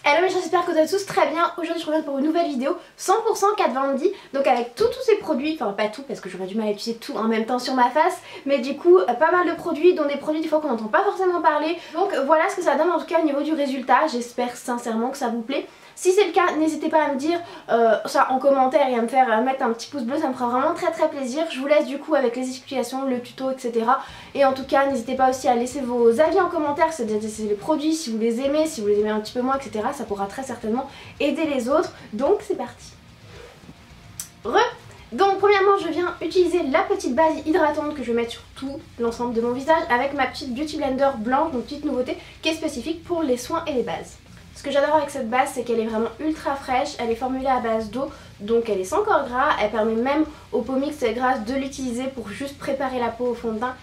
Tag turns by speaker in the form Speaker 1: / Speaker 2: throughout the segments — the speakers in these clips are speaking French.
Speaker 1: Hello mes chers, j'espère que vous allez tous très bien. Aujourd'hui je reviens pour une nouvelle vidéo 100% Kat Von D. Donc avec tous ces produits, enfin pas tout parce que j'aurais du mal à utiliser tout en même temps sur ma face, mais du coup pas mal de produits, dont des produits des fois qu'on n'entend pas forcément parler. Donc voilà ce que ça donne en tout cas au niveau du résultat. J'espère sincèrement que ça vous plaît. Si c'est le cas, n'hésitez pas à me dire ça en commentaire et à me faire mettre un petit pouce bleu, ça me fera vraiment très plaisir. Je vous laisse du coup avec les explications, le tuto, etc. Et en tout cas, n'hésitez pas aussi à laisser vos avis en commentaire, c'est les produits, si vous les aimez, si vous les aimez un petit peu moins, etc. Ça pourra très certainement aider les autres. Donc c'est parti. Donc premièrement je viens utiliser la petite base hydratante que je vais mettre sur tout l'ensemble de mon visage avec ma petite Beauty Blender blanche, donc petite nouveauté qui est spécifique pour les soins et les bases. Ce que j'adore avec cette base, c'est qu'elle est vraiment ultra fraîche, elle est formulée à base d'eau, donc elle est sans corps gras, elle permet même aux peaux mixtes et grasses de l'utiliser pour juste préparer la peau au fond de teint.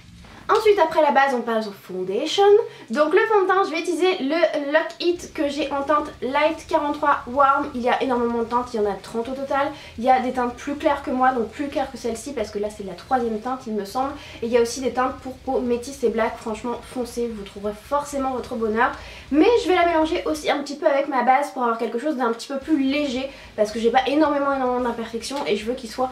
Speaker 1: Ensuite après la base on passe au foundation. Donc le fond de teint, je vais utiliser le Lock It que j'ai en teinte Light 43 Warm. Il y a énormément de teintes, il y en a 30 au total. Il y a des teintes plus claires que moi, donc plus claires que celle-ci parce que là c'est la troisième teinte il me semble. Et il y a aussi des teintes pour peau métisse et black, franchement foncez, vous trouverez forcément votre bonheur. Mais je vais la mélanger aussi un petit peu avec ma base pour avoir quelque chose d'un petit peu plus léger parce que j'ai pas énormément d'imperfections et je veux qu'il soit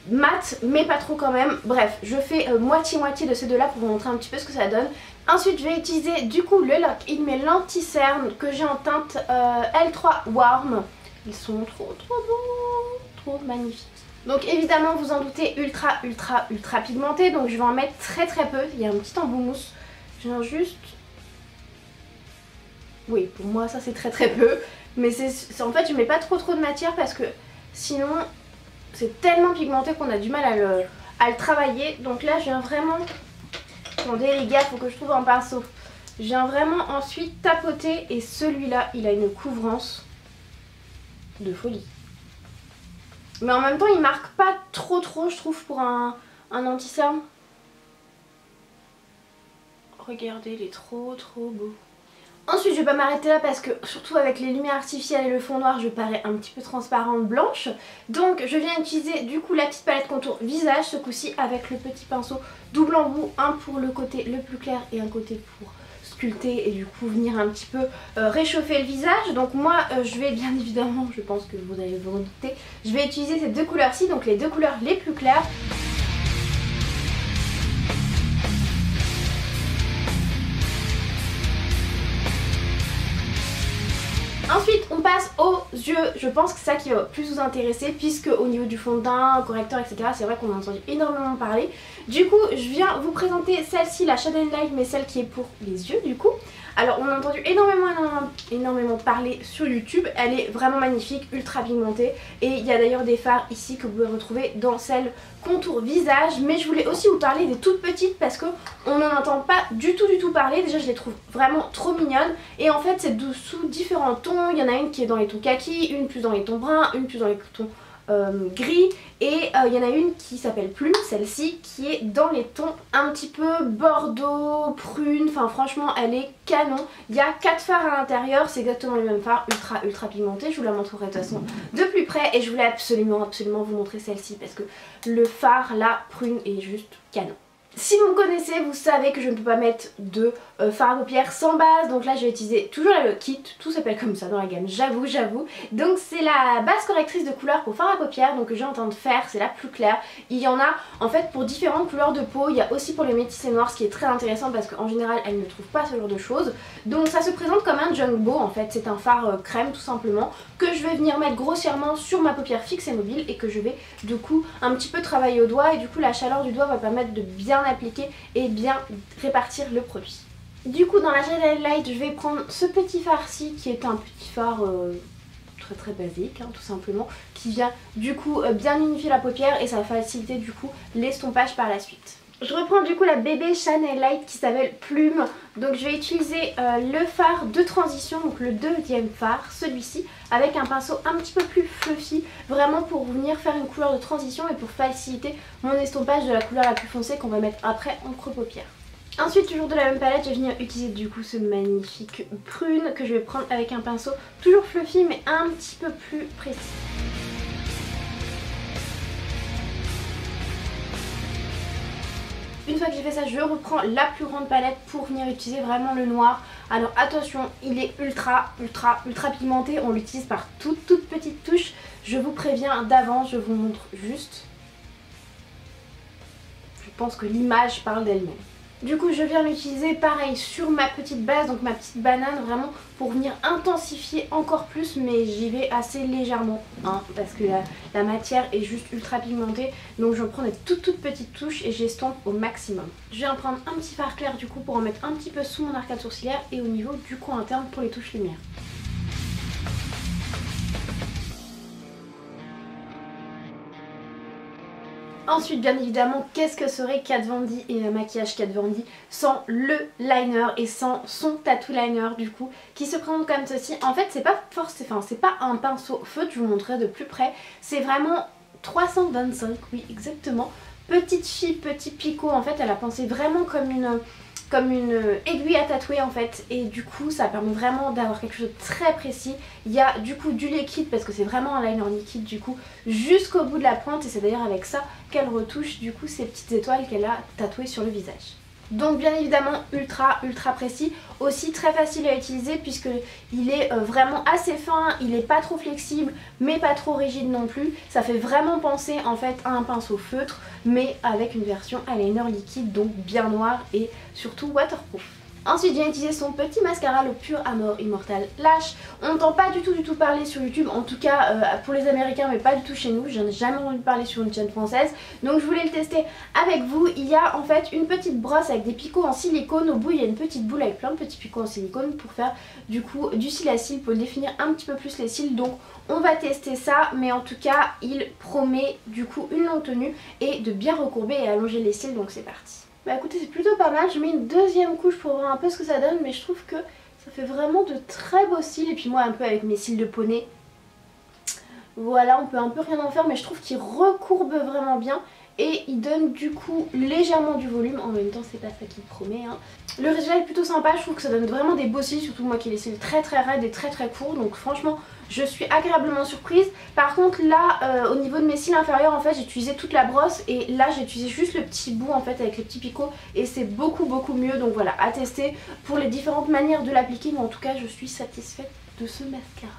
Speaker 1: mat mais pas trop quand même. Bref, je fais moitié-moitié de ces deux là pour vous montrer un petit peu ce que ça donne. Ensuite je vais utiliser du coup le Lock It, mes lentilles-cernes que j'ai en teinte L3 Warm. Ils sont trop beaux, trop magnifiques. Donc évidemment vous en doutez ultra pigmentés, donc je vais en mettre très peu. Il y a un petit embout mousse, je viens juste... Oui, pour moi ça c'est très peu, mais c'est en fait je mets pas trop de matière parce que sinon c'est tellement pigmenté qu'on a du mal à le travailler. Donc là je viens vraiment... Attendez les gars, faut que je trouve un pinceau. Je viens vraiment ensuite tapoter et celui-là il a une couvrance de folie. Mais en même temps il marque pas trop je trouve pour un anti-cerne. Regardez, il est trop beau. Ensuite je vais pas m'arrêter là parce que surtout avec les lumières artificielles et le fond noir je parais un petit peu transparente blanche. Donc je viens utiliser du coup la petite palette contour visage ce coup-ci avec le petit pinceau double embout, un pour le côté le plus clair et un côté pour sculpter et du coup venir un petit peu réchauffer le visage. Donc moi je vais bien évidemment, je pense que vous allez vous en douter, je vais utiliser ces deux couleurs-ci, donc les deux couleurs les plus claires. Ensuite on passe aux yeux, je pense que c'est ça qui va plus vous intéresser puisque au niveau du fond de teint, correcteur etc, c'est vrai qu'on a entendu énormément parler. Du coup je viens vous présenter celle-ci, la Shade and Light, mais celle qui est pour les yeux du coup. Alors on a entendu énormément parler sur YouTube, elle est vraiment magnifique, ultra pigmentée et il y a d'ailleurs des fards ici que vous pouvez retrouver dans celle contour visage, mais je voulais aussi vous parler des toutes petites parce que on n'en entend pas du tout parler. Déjà je les trouve vraiment trop mignonnes et en fait c'est sous différents tons. Il y en a une qui est dans les tons kaki, une plus dans les tons bruns, une plus dans les tons gris et il y en a une qui s'appelle Plume, celle-ci, qui est dans les tons un petit peu bordeaux, prune, enfin franchement elle est canon. Il y a 4 fards à l'intérieur, c'est exactement les mêmes fards, ultra pigmentés, je vous la montrerai de toute façon de plus près et je voulais absolument vous montrer celle-ci parce que le fard là, prune, est juste canon. Si vous me connaissez, vous savez que je ne peux pas mettre de fard à paupières sans base, donc là je vais utiliser toujours la Lock It, tout s'appelle comme ça dans la gamme, j'avoue. Donc c'est la base correctrice de couleur pour fard à paupières, donc que j'ai en teinte fer, c'est la plus claire. Il y en a en fait pour différentes couleurs de peau, il y a aussi pour les métissés noirs, ce qui est très intéressant parce qu'en général elles ne trouvent pas ce genre de choses. Donc ça se présente comme un jumbo en fait, c'est un fard crème tout simplement, que je vais venir mettre grossièrement sur ma paupière fixe et mobile et que je vais du coup un petit peu travailler au doigt et du coup la chaleur du doigt va permettre de bien appliquer et bien répartir le produit. Du coup dans la Shade and Light je vais prendre ce petit fard-ci qui est un petit fard très basique tout simplement, qui vient du coup bien unifier la paupière et ça va faciliter du coup l'estompage par la suite. Je reprends du coup la bébé Shade and Light qui s'appelle Plume, donc je vais utiliser le fard de transition, donc le deuxième fard, celui-ci, avec un pinceau un petit peu plus fluffy, vraiment pour venir faire une couleur de transition et pour faciliter mon estompage de la couleur la plus foncée qu'on va mettre après en creux paupière. Ensuite toujours de la même palette, je vais venir utiliser du coup ce magnifique prune que je vais prendre avec un pinceau toujours fluffy mais un petit peu plus précis. Une fois que j'ai fait ça, je reprends la plus grande palette pour venir utiliser vraiment le noir Alors attention, il est ultra pigmenté, on l'utilise par toute petite touche. Je vous préviens d'avance, je vous montre juste. Je pense que l'image parle d'elle-même. Du coup je viens l'utiliser pareil sur ma petite base, donc ma petite banane, vraiment pour venir intensifier encore plus, mais j'y vais assez légèrement hein, parce que la matière est juste ultra pigmentée, donc je prends des toutes petites touches et j'estompe au maximum. Je viens prendre un petit fard clair du coup pour en mettre un petit peu sous mon arcade sourcilière et au niveau du coin interne pour les touches lumière. Ensuite, bien évidemment, qu'est-ce que serait Kat Von D et le maquillage Kat Von D sans le liner et sans son tattoo liner du coup, qui se présente comme ceci. En fait, c'est pas forcément, c'est pas un pinceau feutre, je vous montrerai de plus près. C'est vraiment 325, oui exactement. Petite fille, petit picot. En fait, elle a pensé vraiment comme une aiguille à tatouer en fait, et du coup ça permet vraiment d'avoir quelque chose de très précis. Il y a du coup du liquide parce que c'est vraiment un liner liquide du coup jusqu'au bout de la pointe, et c'est d'ailleurs avec ça qu'elle retouche du coup ces petites étoiles qu'elle a tatouées sur le visage. Donc bien évidemment ultra précis, aussi très facile à utiliser puisque il est vraiment assez fin, il est pas trop flexible mais pas trop rigide non plus. Ça fait vraiment penser en fait à un pinceau feutre mais avec une version eyeliner liquide, donc bien noir et surtout waterproof. Ensuite j'ai utilisé son petit mascara, le Pure Amor Immortal Lash. On n'entend pas du tout parler sur YouTube, en tout cas pour les Américains mais pas du tout chez nous. J'en ai jamais entendu parler sur une chaîne française, donc je voulais le tester avec vous. Il y a en fait une petite brosse avec des picots en silicone. Au bout il y a une petite boule avec plein de petits picots en silicone pour faire du coup du cil à cils, pour définir un petit peu plus les cils. Donc on va tester ça, mais en tout cas il promet du coup une longue tenue et de bien recourber et allonger les cils, donc c'est parti. Bah écoutez, c'est plutôt pas mal, je mets une deuxième couche pour voir un peu ce que ça donne, mais je trouve que ça fait vraiment de très beaux cils. Et puis moi un peu avec mes cils de poney, voilà, on peut un peu rien en faire, mais je trouve qu'il recourbe vraiment bien et il donne du coup légèrement du volume. En même temps c'est pas ça qu'il promet hein. Le résultat est plutôt sympa, je trouve que ça donne vraiment des beaux cils, surtout moi qui ai les cils très raides et très courts, donc franchement je suis agréablement surprise. Par contre là au niveau de mes cils inférieurs en fait j'ai utilisé toute la brosse, et là j'ai utilisé juste le petit bout en fait avec les petits picots, et c'est beaucoup mieux. Donc voilà, à tester pour les différentes manières de l'appliquer, mais en tout cas je suis satisfaite de ce mascara.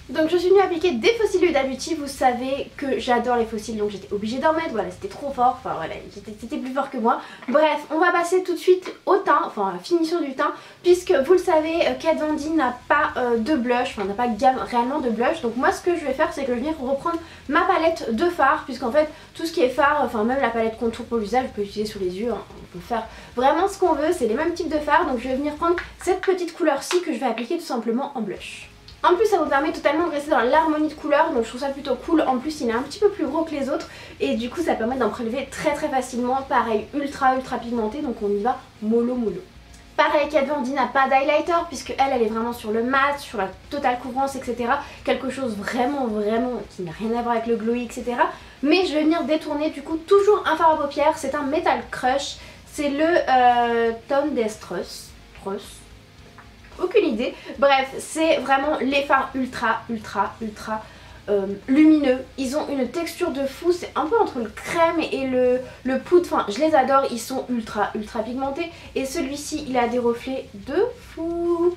Speaker 1: Donc je suis venue appliquer des faux cils Huda Beauty. Vous savez que j'adore les faux cils, donc j'étais obligée d'en mettre, voilà, c'était trop fort, enfin voilà, c'était plus fort que moi. Bref, on va passer tout de suite au teint, enfin à la finition du teint, puisque vous le savez, Kat Von D n'a pas de blush, enfin n'a pas de gamme réellement de blush. Donc moi ce que je vais faire, c'est que je vais venir reprendre ma palette de fard, puisqu'en fait tout ce qui est fard, enfin même la palette contour pour le visage, je peux l'utiliser sur les yeux, hein. On peut faire vraiment ce qu'on veut, c'est les mêmes types de fard. Donc je vais venir prendre cette petite couleur-ci que je vais appliquer tout simplement en blush. En plus ça vous permet totalement de rester dans l'harmonie de couleurs, donc je trouve ça plutôt cool. En plus il est un petit peu plus gros que les autres et du coup ça permet d'en prélever très facilement. Pareil, ultra pigmenté, donc on y va mollo. Pareil, Kat Von D n'a pas d'highlighter puisque elle est vraiment sur le mat, sur la totale couvrance, etc. Quelque chose vraiment qui n'a rien à voir avec le glowy, etc. Mais je vais venir détourner du coup toujours un fard à paupières, c'est un Metal Crush, c'est le Tom Destrus. Aucune idée. Bref, c'est vraiment les fards ultra lumineux. Ils ont une texture de fou, c'est un peu entre le crème et le poudre. Enfin, je les adore, ils sont ultra pigmentés. Et celui-ci, il a des reflets de fou.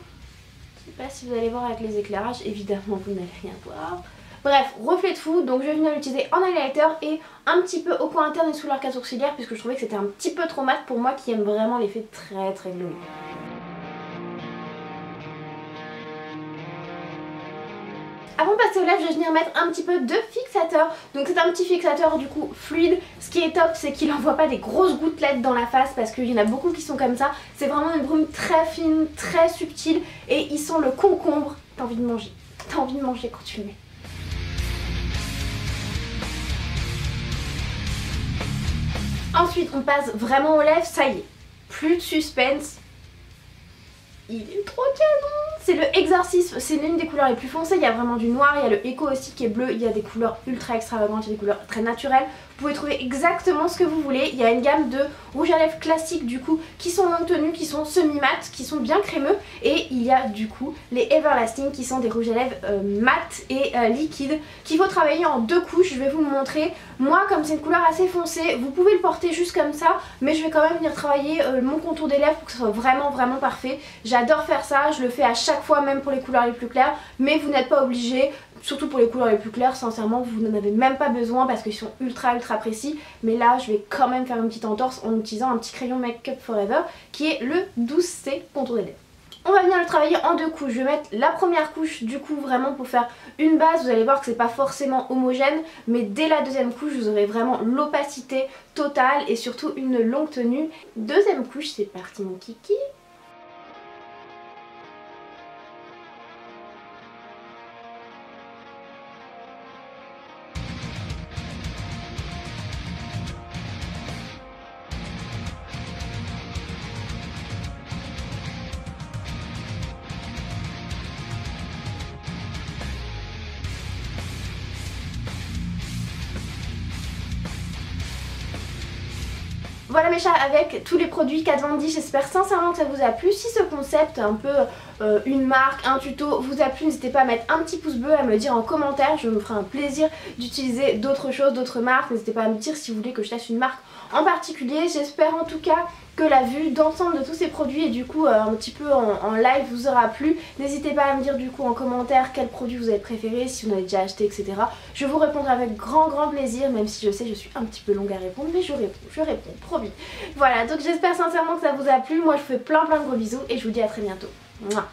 Speaker 1: Je sais pas si vous allez voir avec les éclairages, évidemment vous n'allez rien voir. Bref, reflet de fou, donc je vais venir l'utiliser en highlighter et un petit peu au coin interne et sous l'arcade sourcilière, puisque je trouvais que c'était un petit peu trop mat pour moi qui aime vraiment l'effet très glowy. Avant de passer au lèvres, je vais venir mettre un petit peu de fixateur. Donc c'est un petit fixateur du coup fluide. Ce qui est top, c'est qu'il n'envoie pas des grosses gouttelettes dans la face, parce qu'il y en a beaucoup qui sont comme ça. C'est vraiment une brume très fine, très subtile, et il sent le concombre. T'as envie de manger. T'as envie de manger quand tu le mets. Ensuite on passe vraiment aux lèvres, ça y est. Plus de suspense. Il est trop canon. c'est le Exorcisme, c'est l'une des couleurs les plus foncées, il y a vraiment du noir, il y a le Echo aussi qui est bleu, il y a des couleurs ultra extravagantes, il y a des couleurs très naturelles. Vous pouvez trouver exactement ce que vous voulez. Il y a une gamme de rouges à lèvres classiques du coup qui sont longue tenue, qui sont semi-mat, qui sont bien crémeux. Et il y a du coup les Everlasting qui sont des rouges à lèvres mat et liquides qu'il faut travailler en 2 couches. Je vais vous le montrer. Moi comme c'est une couleur assez foncée, vous pouvez le porter juste comme ça, mais je vais quand même venir travailler mon contour des lèvres pour que ce soit vraiment parfait. J'adore faire ça, je le fais à chaque fois même pour les couleurs les plus claires, mais vous n'êtes pas obligé. Surtout pour les couleurs les plus claires, sincèrement vous n'en avez même pas besoin parce qu'ils sont ultra précis. Mais là je vais quand même faire une petite entorse en utilisant un petit crayon Make Up Forever qui est le 12C contour des lèvres. On va venir le travailler en 2 couches. Je vais mettre la première couche du coup vraiment pour faire une base. Vous allez voir que c'est pas forcément homogène, mais dès la deuxième couche vous aurez vraiment l'opacité totale et surtout une longue tenue. Deuxième couche, c'est parti mon kiki. Voilà mes chats, avec tous les produits Kat Von D, j'espère sincèrement que ça vous a plu. Si ce concept un peu une marque, un tuto vous a plu, n'hésitez pas à mettre un petit pouce bleu, à me le dire en commentaire. Je me ferai un plaisir d'utiliser d'autres choses, d'autres marques. N'hésitez pas à me dire si vous voulez que je teste une marque en particulier. J'espère en tout cas que la vue d'ensemble de tous ces produits et du coup un petit peu en live vous aura plu. N'hésitez pas à me dire du coup en commentaire quel produit vous avez préféré, si vous en avez déjà acheté, etc. Je vous répondrai avec grand plaisir, même si je sais je suis un petit peu longue à répondre, mais je réponds, promis. Voilà, donc j'espère sincèrement que ça vous a plu. Moi je vous fais plein de gros bisous et je vous dis à très bientôt. Mouah.